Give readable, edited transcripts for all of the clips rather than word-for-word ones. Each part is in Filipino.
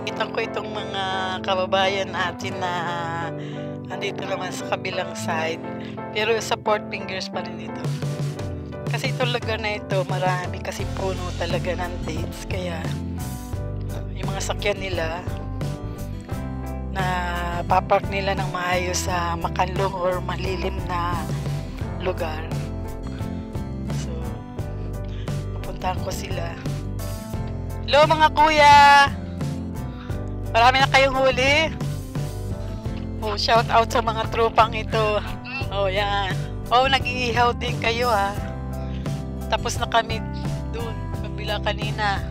Kita ko itong mga kababayan natin na andito naman sa kabilang side, pero sa Four Fingers pa rin ito. Kasi itong lugar na ito, marami kasi puno talaga ng dates, kaya yung mga sakyan nila na papark nila ng maayos sa makanlong or malilim na lugar. So, pupuntahan ko sila. Hello mga kuya! Marami na kayong huli. Oh, shout out sa mga tropang ito. Oh, yan. Oh, nag-iihaw din kayo ah. Tapos na kami dun, kabila kanina.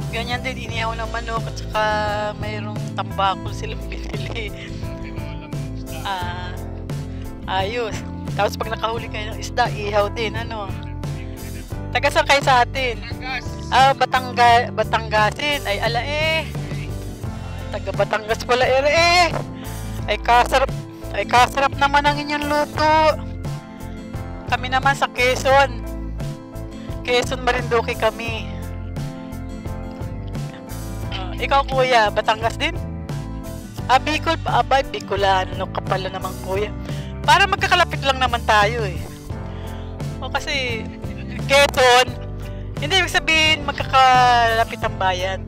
Ganyan din, inihaw ng manok at saka mayroong tambakol silang binili. Ayos. Tapos pag nakahuli kayo ng isda, ihaw din, ano. Taga saan kayo sa atin? Batanggasin. Ay, ala eh. Taga Batangas pala eh. Ay kasarap naman ang inyong luto. Kami naman sa Quezon Marinduque kami. Ikaw kuya, Batangas din? Bicol, abay, Bicolano ka pala naman kuya. Para magkakalapit lang naman tayo eh. O kasi Quezon, hindi ibig sabihin magkakalapit ang bayan.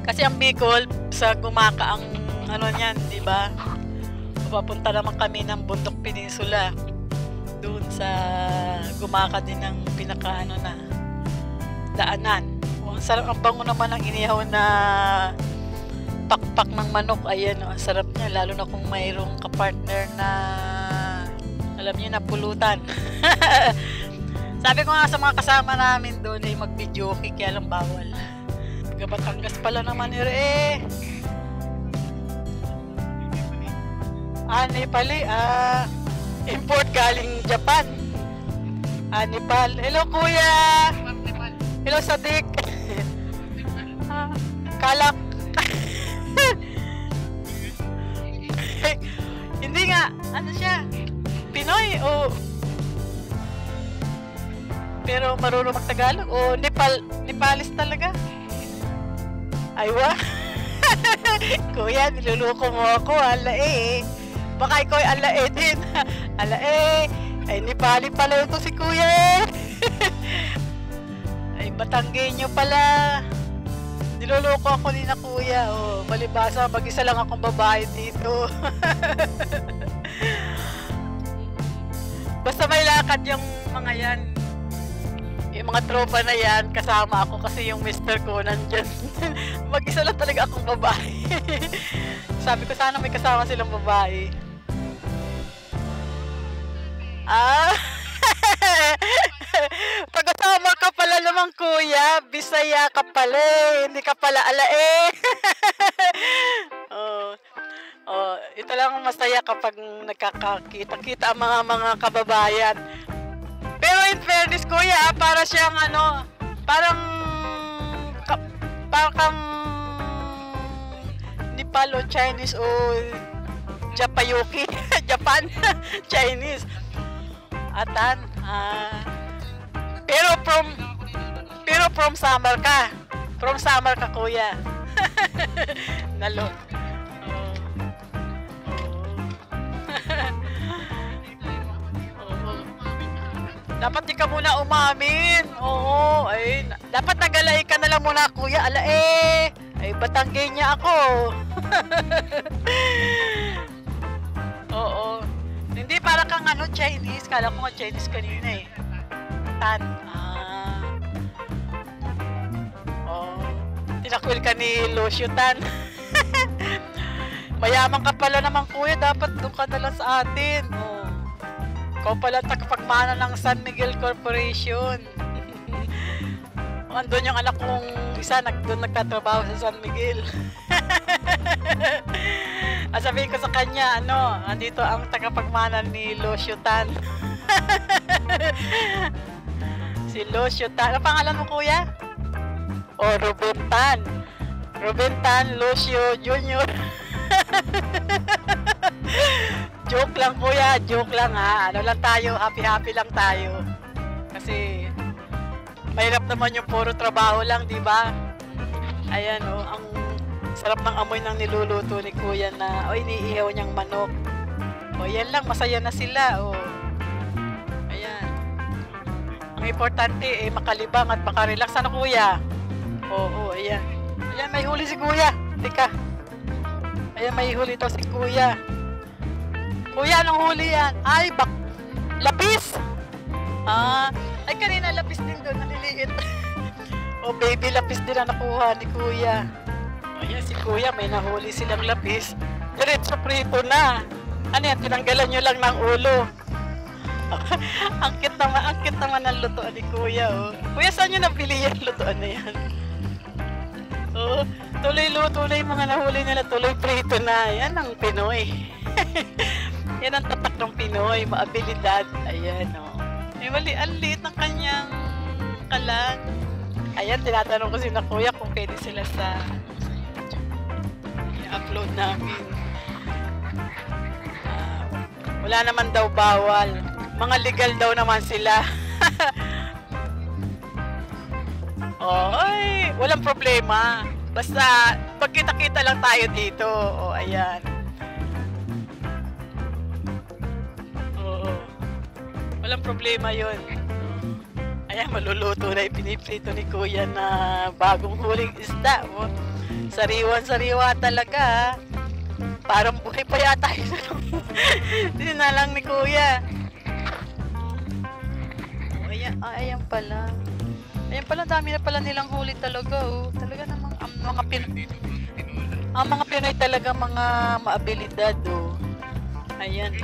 Kasi ang Bicol, sa Gumaca ang ano niyan, di ba? Papunta naman kami ng Bundok Peninsula. Doon sa Gumaca din ang pinaka ano na daanan. O, ang sarap, ang bango naman ang inihaw na pakpak ng manok. Ayan, ang sarap niya, lalo na kung mayroong kapartner na alam niyo na pulutan. Sabi ko nga sa mga kasama namin doon ay mag-videoke, kaya lang bawal. Batangas pala naman eh. Nepali, import galing Japan. Nepal. Hello kuya. Hello Sadik. Kalak. Hindi nga, ano siya? Pinoy o pero marunong mag-Tagalog o Nepalis talaga? Aywa. Kuya, niluluko mo ako. Ala eh. Baka ikaw ay ala eh din. Ala eh. Ay, Nepali pala ito si kuya. Ay, Batanggenyo pala. Niluluko ako ni na kuya. Oh, malibasa, mag-isa lang akong babae dito. Basta may lakad yung mga yan. Yung mga tropa na yan, kasama ako kasi yung mister ko nandyan. Mag-isa lang talaga akong babae. Sabi ko sana may kasama silang babae. Pag-asama ka pala naman kuya, Bisaya ka pala eh. Hindi ka pala ala eh. Ito lang masaya kapag nagkakakita-kita ang mga kababayan. Pero in fairness kuya, para siyang ano, parang Nepal o Chinese o Japayuki. Japan, Chinese. Atan. Pero from summer ka. From summer ka kuya. Nalo. Dapat di ka muna umamin. Oo, ay dapat nagalay ka na lang muna kuya. Ala eh. Ay Batanggenya ako. Oo. Hindi para kang ano Chinese. Kala ko nga Chinese kanina eh. Tan. Tinakwil ka ni Lucio Tan. Mayaman ka pala naman kuya. Dapat doon ka na lang sa atin. Ikaw pala tagapagmana ng San Miguel Corporation. Andun yung anak kong isa, doon nagtatrabaho sa San Miguel. Sabihin ko sa kanya, andito ang tagapagmana ni Lucio Tan. Si Lucio Tan. Ano pangalan mo kuya? Ruben Tan. Ruben Tan Lucio Jr. Joke lang kuya, joke lang ha. Ano lang tayo, happy-happy lang tayo. Kasi mahirap naman yung puro trabaho lang, di ba? Ayan oh, ang sarap ng amoy ng niluluto ni Kuya na, o iniihaw niyang manok. O yan lang, masaya na sila. O, ayan. Ang importante eh, makalibang at makarelax. Ano Kuya? Oo, ayan. Ayan, may huli si Kuya. Teka. Ayan, may huli to si Kuya. Kuya, anong huli yan? Ay, lapis! Ay kanina lapis din doon, naliliit. O baby lapis din na nakuha ni Kuya. Ayan si Kuya, may nahuli silang lapis. Diretso prito na. Ano yan, tinanggalan nyo lang ng ulo. Ang cute naman ng lutoan ni Kuya. Oh. Kuya, saan nyo nabili yan? Lutoan na yan. Oh, tuloy mga nahuli nila, tuloy prito na. Yan ang Pinoy. Yan ang tatak ng Pinoy, maabilidad. Ayan o. Oh. Ang liit ng kanyang kalan. Ayan, tinatanong ko si na Kuya kung pwede sila sa i-upload namin. Wala naman daw bawal. Mga legal daw naman sila. Ay, walang problema. Basta, pagkita-kita lang tayo dito. O, ayan. Oo. Walang problema yun. Ayan, maluluto na ipiniprito ni Kuya na bagong huling isda. Sariwan-sariwa talaga. Parang buhay pa yata yun. Hindi na lang ni Kuya. Ayan pala. Ayan pala, dami na pala nilang huli talaga. Oh. Talaga namang mga Pinoy talaga mga maabilidad. Oh. Ayan.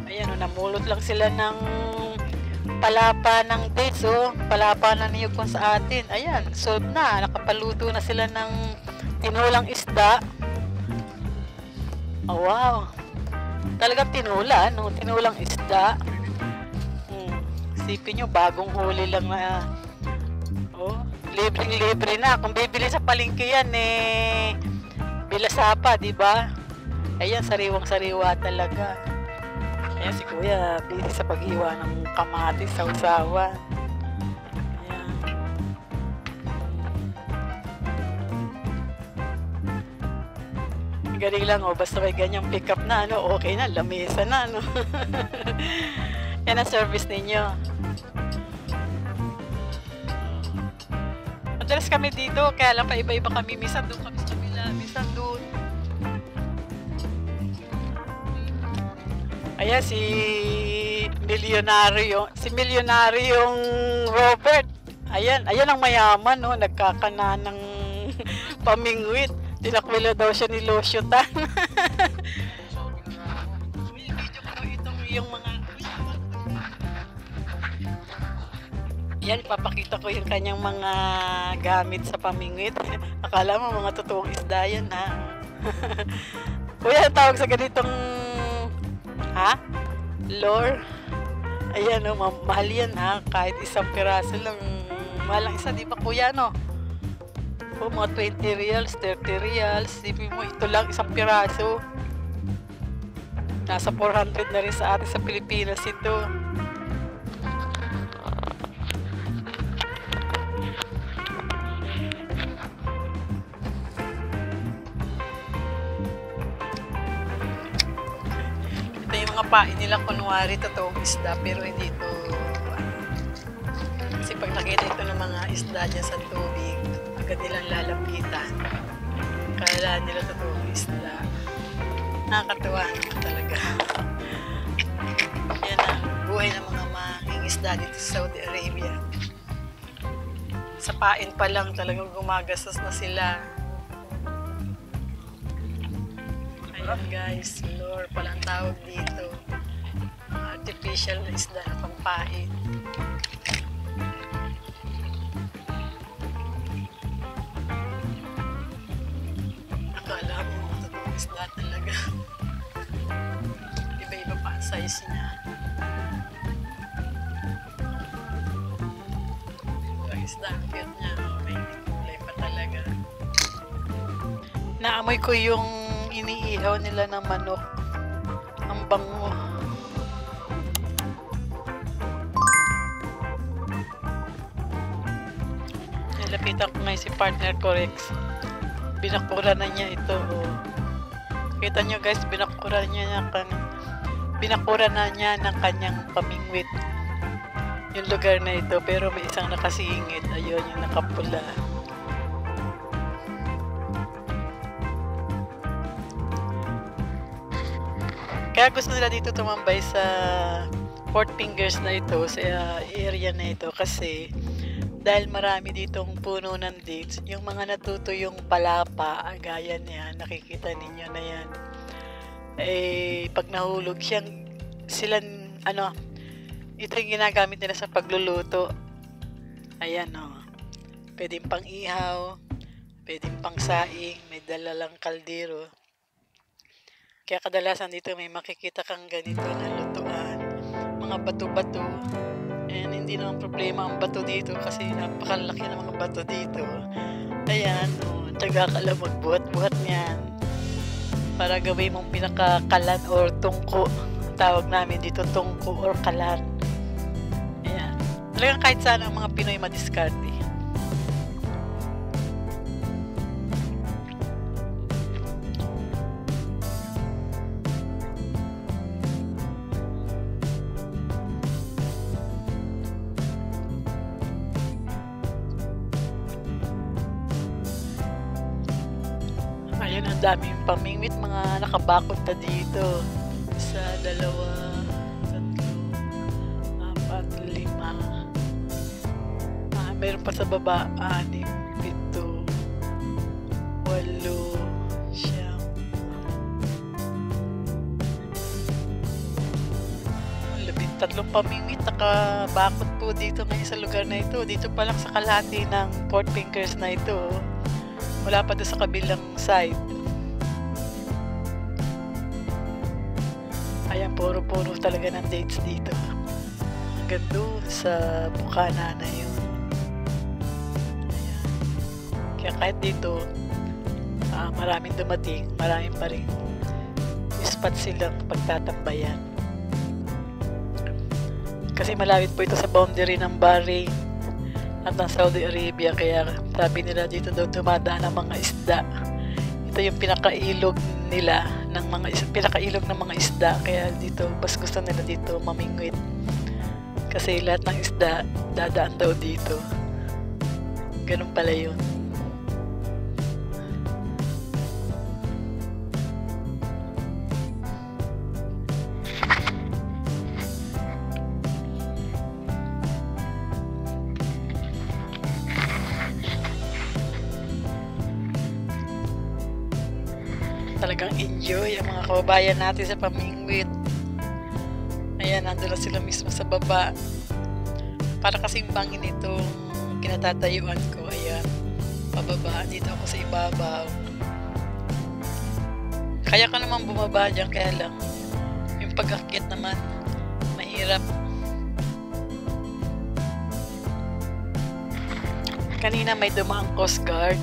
Ayan, oh, namulot lang sila ng palapa ng dates, oh. Palapa na niyog kung sa atin. Ayan, solve na. Nakapaluto na sila ng tinulang isda. Oh, wow. Talagang tinula, no? Tinulang isda. Isipin nyo, bagong huli lang na. Oh, libreng-libre na. Kung bibili sa palengke yan, eh, bilasapa, di ba? Ayan, sariwang-sariwa talaga. Ayan, si Kuya, busy sa paghiwa ng kamatis sa usawa. Ayan. Galing lang, oh, basta may ganyang pick up na, ano, okay na, lamesa na, ano. Yan ang service ninyo. Madalas kami dito, kaya lang pa iba-iba kami. Minsan doon kami sa kabila, minsan doon. Ayan, si milyonaryong Robert. Ayan ang mayaman, no? Nagkakana ng pamingwit. Tinakwila daw siya ni Losyotan. Video ko itong yung mga yan, ipapakita ko yung kanyang mga gamit sa pamingwit. Akala mo mga totoong isda yan, ha? Kuya, ang tawag sa ganitong lure. Ayan, oh, mahal yan, ha? Kahit isang piraso lang. Mahal lang isa, di ba Kuya, no? O, mga 20 reals, 30 reals. Sipin mo, ito lang isang piraso. Nasa 400 na rin sa atin sa Pilipinas ito. Mga pain nila kunwari totoong isda pero hindi ito kasi pag nakita ito ng mga isda dyan sa tubig agad nilang lalapitan kaya nila totoong isda. Nakakatuwa naman talaga. Yan ang buhay ng mga mangingisda dito sa Saudi Arabia. Sa pain pa lang talagang gumagastos na sila. Ayan guys, lure pala ang tawag dito. Artificial na isda na pampain. Akala mo mga totoong isda talaga. Iba-iba pa ang size niya. Ang isda, ang cute niya. May kulay pa talaga. Naamoy ko yung iniihaw nila ng manok. Ang bango. nakita ko ngayon si partner ko Rex. Binakura na niya ito. Oh. Kita nyo guys, binakura na niya ng kanyang pamingwit. Yung lugar na ito, pero may isang nakasingit. Ayun, yung nakapula. Kaya gusto nila dito tumambay sa Four Fingers na ito, sa area na ito, kasi dahil marami ditong puno ng dates, yung mga natutuyong palapa, gaya niya, nakikita ninyo na yan, eh, pag nahulog siyang, ito yung ginagamit nila sa pagluluto. Ayan, pwedeng pang ihaw, pwedeng pang saing, may dalalang kaldero. Kaya kadalasan dito may makikita kang ganito na lutuan, mga bato-bato. And hindi naman problema ang bato dito kasi napakalaki ng mga bato dito. Ayan, taga ka lang magbuhat-buhat niyan para gawin mong pinakakalan or tungko. Tawag namin dito tungko or kalan. Ayan, talagang kahit saan ang mga Pinoy madiskarte. Ayun, ang daming pamingwit, mga nakabakot na dito. Isa, 2, 3, 4, 5. Meron pa sa baba, 6, 7, 8, 9. 13 pamingwit nakabakot po dito ngayon sa lugar na ito. Dito pa lang sa kalahati ng Four Fingers na ito. Wala pa doon sa kabilang side. Ayan, puro-puro talaga ng dates dito. Hanggang doon sa Bukana na yun. Ayan. Kaya kahit dito, maraming dumating, maraming pa rin spot silang pagtatambayan. Kasi malapit po ito sa boundary ng Bahrain at ng Saudi Arabia, kaya sabi nila dito daw dumadaan ang mga isda. Ito yung pinakailog nila ng pinakailog ng mga isda, kaya dito mas gusto nila dito mamingwit. Kasi lahat ng isda dadaan daw dito. Ganun pala yun. Talagang enjoy ang mga kababayan natin sa pamingwit. Ayan, nandun na sila mismo sa baba. Para kasing bangin itong kinatatayuan ko. Ayan, pababa. Dito ako sa ibabaw. Kaya ka naman bumaba dyan, kaya lang yung pag-akyat naman mahirap. Kanina may dumaang Coast Guard.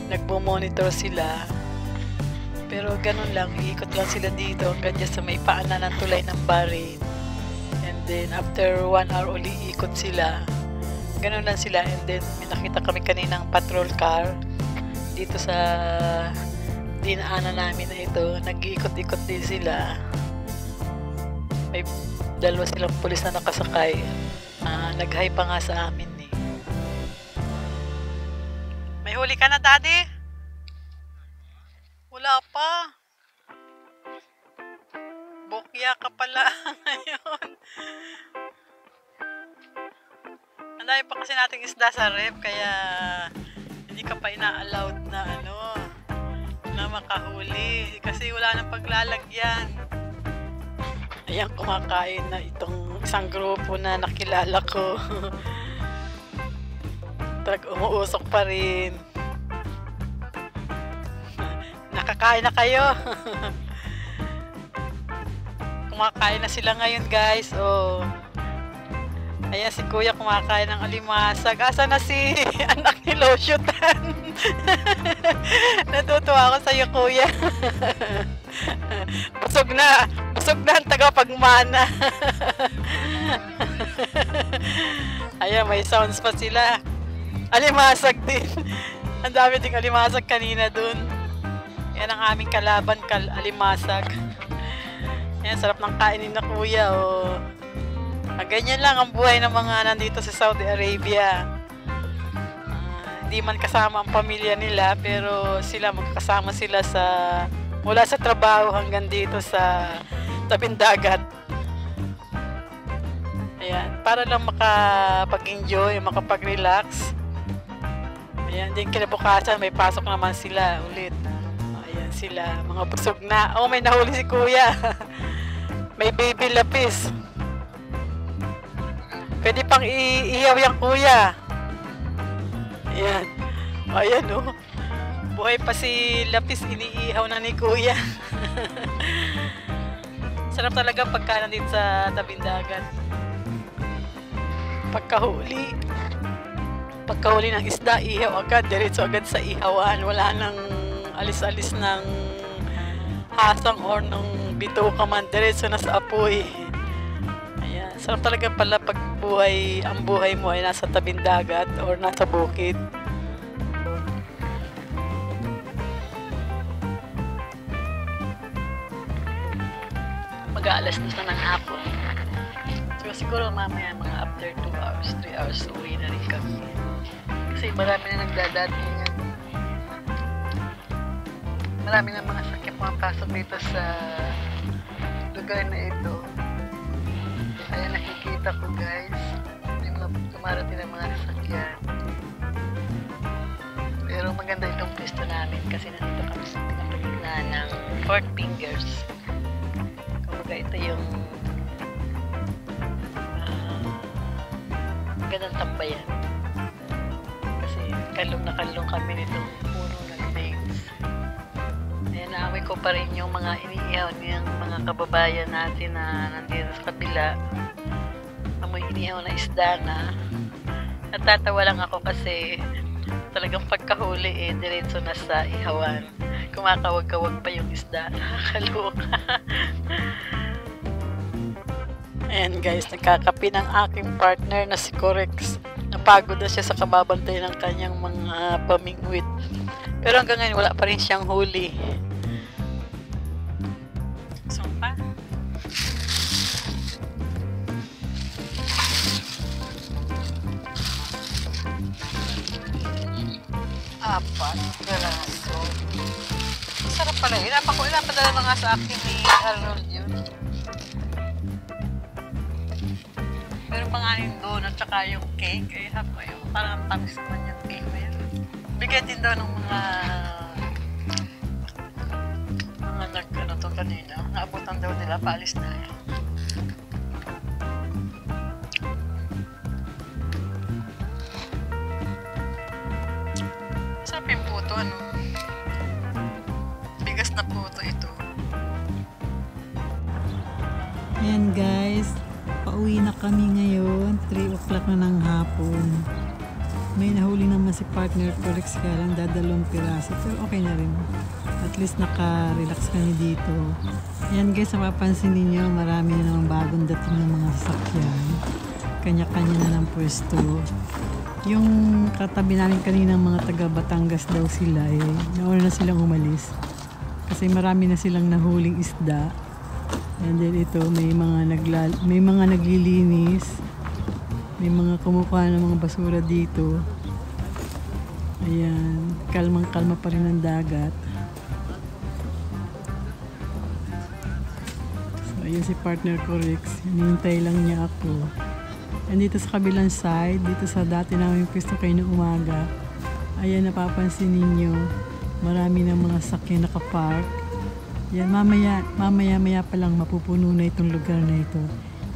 Nagbo-monitor sila. Pero ganun lang, iikot lang sila dito hanggang dyan sa may paanan ng tulay ng Bahrain. And then after 1 hour uli iikot sila. Ganun lang sila. And then may nakita kami kaninang patrol car dito sa dinaanan namin na ito. Nag-iikot-ikot din sila. May 2 silang pulis na nakasakay. Nag-hi pa nga sa amin eh. May huli ka na, Daddy? Wala pa. Bokya ka pala ngayon. Ang dami pa kasi nating isda sa ref, kaya hindi ka pa ina-allowed na na makahuli kasi wala nang paglalagyan. Ayan, kumakain na itong isang grupo na nakilala ko. Umuusok pa rin. Nakakain na kayo. Kumakain na sila ngayon, guys. Oh. Ayan, si Kuya kumakain ng alimasag. Asa na si anak ni Losyotan? Natutuwa ako sa'yo, Kuya. Busog na ang tagapagmana. Ayan, may sounds pa sila. Alimasag din. Ang dami ding alimasag kanina dun. Yan ang aming kalaban, alimasag. Yan, sarap ng kainin na kuya. Oh. Ganyan lang ang buhay ng mga nandito sa Saudi Arabia. Hindi man kasama ang pamilya nila, pero sila magkasama sila sa mula sa trabaho hanggang dito sa tabing dagat. Ayan, para lang makapag-enjoy, makapag-relax. Ayan, din kinabukasan may pasok naman sila ulit. Ayan sila, mga busog na. Oh, may nahuli si kuya. May baby lapis. Pwede pang iihaw yung kuya. Ayan. Ayan oh. Buhay pa si lapis, iniihaw na ni kuya. Sarap talaga pagka nandito sa tabing dagat. Pagkahuli ng isda, ihaw agad, diretso agad sa ihawan. Wala nang alis-alis ng hasang or ng bituka man, diretso na sa apoy. Ayan, sarap talaga pala pag ang buhay mo ay nasa tabing dagat or nasa bukid. Mag-aalas na ng hapon. So siguro mamaya mga after 2 hours, 3 hours uwi na rin kami. Kasi marami na nagdadating yan. Marami na mga sakyan pumapasok dito sa lugar na ito. Ayan, nakikita ko guys. May mga tumarating ng mga sakyan. Pero maganda itong pwesto namin kasi nandito kami sa pinakagitna ng Four Fingers. Ito yung magandang tambayan kasi kalong na kalong kami nitong puno ng dates. Ayan, naamoy ko pa rin yung mga iniihaw ng mga kababayan natin na nandito sa kabila. Amoy iniihaw na isda na. Natatawa lang ako kasi talagang pagkahuli diretso na sa ihawan. Kumakawag-kawag pa yung isda. Nakakaloka. Ayan guys, nagkakapi ng aking partner na si Corex. Napagod na siya sa kababantay ng kanyang mga pamingwit. Pero hanggang ngayon wala pa rin siyang huli. Sumpa. Apat. Garaso. Sarap pala yun. Inapadala na nga sa akin ni Arnold yun. Meron pa nga yung donut at saka yung cake. Eh, parang ang tamis naman yung cake na yun. Bigyan din daw ng mga nag-ano to kanina. Naabutan daw nila, paalis na eh. Sarap yung puto, ano? Bigas na puto ito. Ayan guys, pauwi na kami ngayon. 3 o'clock na ng hapon. May nahuli naman si partner Corex, kaya lang dadalawang piraso. Pero okay na rin. At least naka-relax kami dito. Ayan guys, mapapansin ninyo, marami na namang bagong dating ng mga sasakyan. Kanya-kanya na ng pwesto. Yung katabi namin kaninang mga taga Batangas daw sila nauna na silang umalis. Kasi marami na silang nahuling isda. And then ito, may mga naglilinis. May mga kumukuha ng mga basura dito. Ayan, kalmang-kalma pa rin ang dagat. So, ayun si partner Corex. Hinihintay lang niya ako. And dito sa kabilang side, dito sa dati namin pwesto kayo ng umaga, ayan, napapansin ninyo, marami ng mga sakyan nakapark. Yan, mamaya pa lang mapupuno na itong lugar na ito.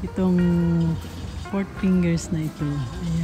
Itong Four Fingers na ito. Ayan.